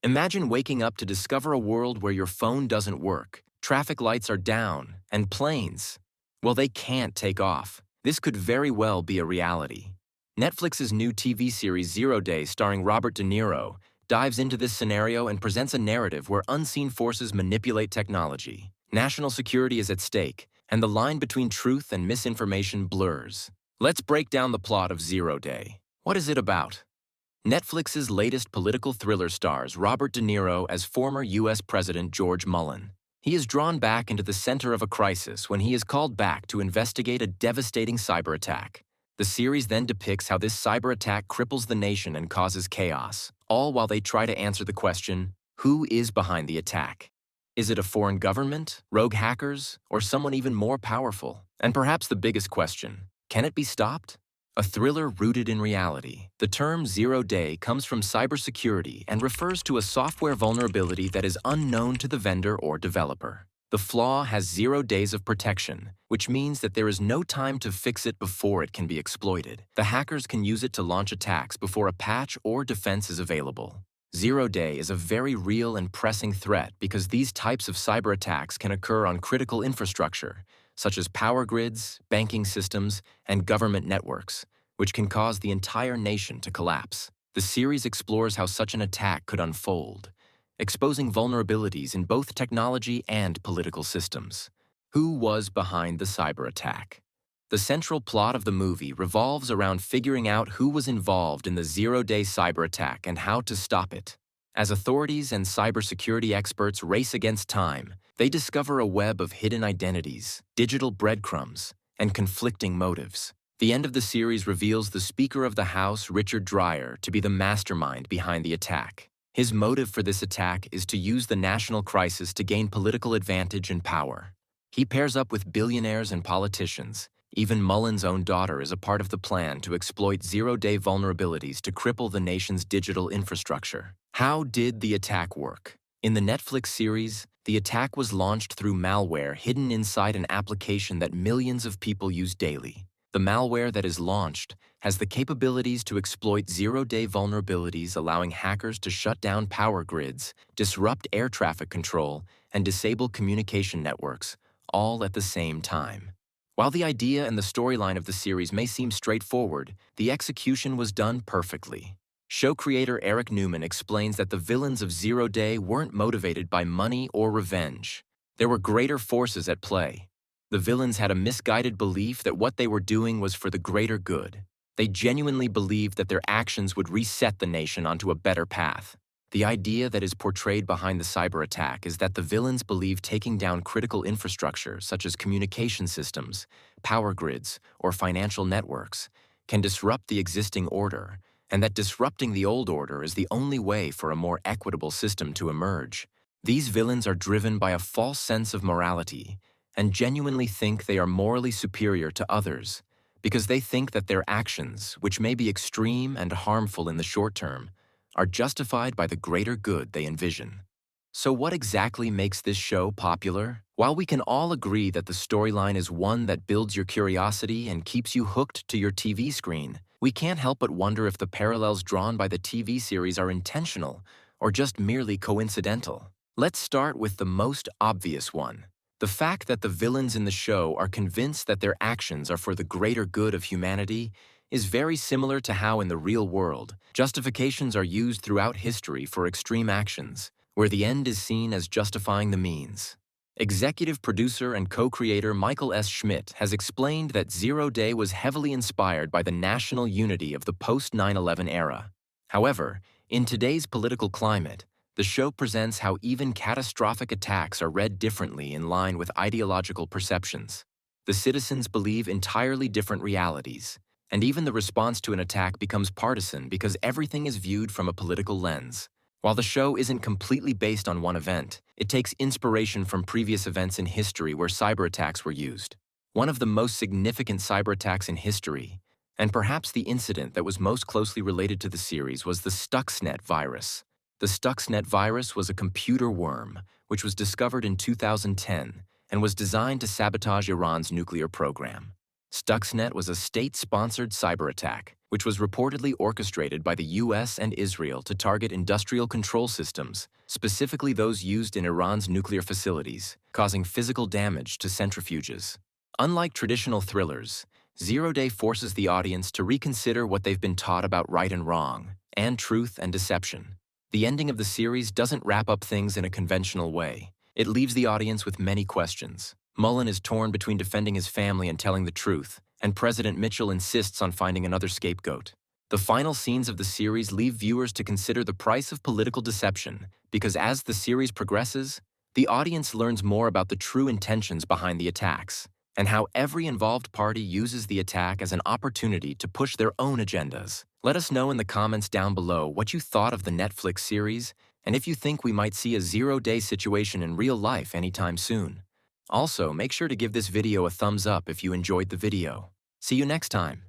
Imagine waking up to discover a world where your phone doesn't work, traffic lights are down, and planes, well, they can't take off. This could very well be a reality. Netflix's new TV series Zero Day, starring Robert De Niro, dives into this scenario and presents a narrative where unseen forces manipulate technology. National security is at stake, and the line between truth and misinformation blurs. Let's break down the plot of Zero Day. What is it about? Netflix's latest political thriller stars Robert De Niro as former U.S. President George Mullen. He is drawn back into the center of a crisis when he is called back to investigate a devastating cyber attack. The series then depicts how this cyber attack cripples the nation and causes chaos, all while they try to answer the question, who is behind the attack? Is it a foreign government, rogue hackers, or someone even more powerful? And perhaps the biggest question, can it be stopped? A thriller rooted in reality, the term Zero Day comes from cybersecurity and refers to a software vulnerability that is unknown to the vendor or developer. The flaw has 0 days of protection, which means that there is no time to fix it before it can be exploited. The hackers can use it to launch attacks before a patch or defense is available. 0 Day is a very real and pressing threat because these types of cyber attacks can occur on critical infrastructure, such as power grids, banking systems, and government networks, which can cause the entire nation to collapse. The series explores how such an attack could unfold, exposing vulnerabilities in both technology and political systems. Who was behind the cyber attack? The central plot of the movie revolves around figuring out who was involved in the 0 Day cyber attack and how to stop it. As authorities and cybersecurity experts race against time, they discover a web of hidden identities, digital breadcrumbs, and conflicting motives. The end of the series reveals the Speaker of the House, Richard Dreyer, to be the mastermind behind the attack. His motive for this attack is to use the national crisis to gain political advantage and power. He pairs up with billionaires and politicians. Even Mullen's own daughter is a part of the plan to exploit 0 Day vulnerabilities to cripple the nation's digital infrastructure. How did the attack work? In the Netflix series, the attack was launched through malware hidden inside an application that millions of people use daily. The malware that is launched has the capabilities to exploit 0 Day vulnerabilities, allowing hackers to shut down power grids, disrupt air traffic control, and disable communication networks, all at the same time. While the idea and the storyline of the series may seem straightforward, the execution was done perfectly. Show creator Eric Newman explains that the villains of 0 Day weren't motivated by money or revenge. There were greater forces at play. The villains had a misguided belief that what they were doing was for the greater good. They genuinely believed that their actions would reset the nation onto a better path. The idea that is portrayed behind the cyber attack is that the villains believe taking down critical infrastructure such as communication systems, power grids, or financial networks can disrupt the existing order, and that disrupting the old order is the only way for a more equitable system to emerge. These villains are driven by a false sense of morality and genuinely think they are morally superior to others because they think that their actions, which may be extreme and harmful in the short term, are justified by the greater good they envision. So what exactly makes this show popular? While we can all agree that the storyline is one that builds your curiosity and keeps you hooked to your TV screen, we can't help but wonder if the parallels drawn by the TV series are intentional or just merely coincidental. Let's start with the most obvious one. The fact that the villains in the show are convinced that their actions are for the greater good of humanity is very similar to how in the real world, justifications are used throughout history for extreme actions, where the end is seen as justifying the means. Executive producer and co-creator Michael S. Schmidt has explained that 0 Day was heavily inspired by the national unity of the post-9/11 era. However, in today's political climate, the show presents how even catastrophic attacks are read differently in line with ideological perceptions. The citizens believe entirely different realities, and even the response to an attack becomes partisan because everything is viewed from a political lens. While the show isn't completely based on one event, it takes inspiration from previous events in history where cyber attacks were used. One of the most significant cyber attacks in history, and perhaps the incident that was most closely related to the series, was the Stuxnet virus. The Stuxnet virus was a computer worm, which was discovered in 2010 and was designed to sabotage Iran's nuclear program. Stuxnet was a state-sponsored cyber attack, which was reportedly orchestrated by the US and Israel to target industrial control systems, specifically those used in Iran's nuclear facilities, causing physical damage to centrifuges. Unlike traditional thrillers, Zero Day forces the audience to reconsider what they've been taught about right and wrong, and truth and deception. The ending of the series doesn't wrap up things in a conventional way. It leaves the audience with many questions. Mullen is torn between defending his family and telling the truth, and President Mitchell insists on finding another scapegoat. The final scenes of the series leave viewers to consider the price of political deception, because as the series progresses, the audience learns more about the true intentions behind the attacks, and how every involved party uses the attack as an opportunity to push their own agendas. Let us know in the comments down below what you thought of the Netflix series, and if you think we might see a zero-day situation in real life anytime soon. Also, make sure to give this video a thumbs up if you enjoyed the video. See you next time.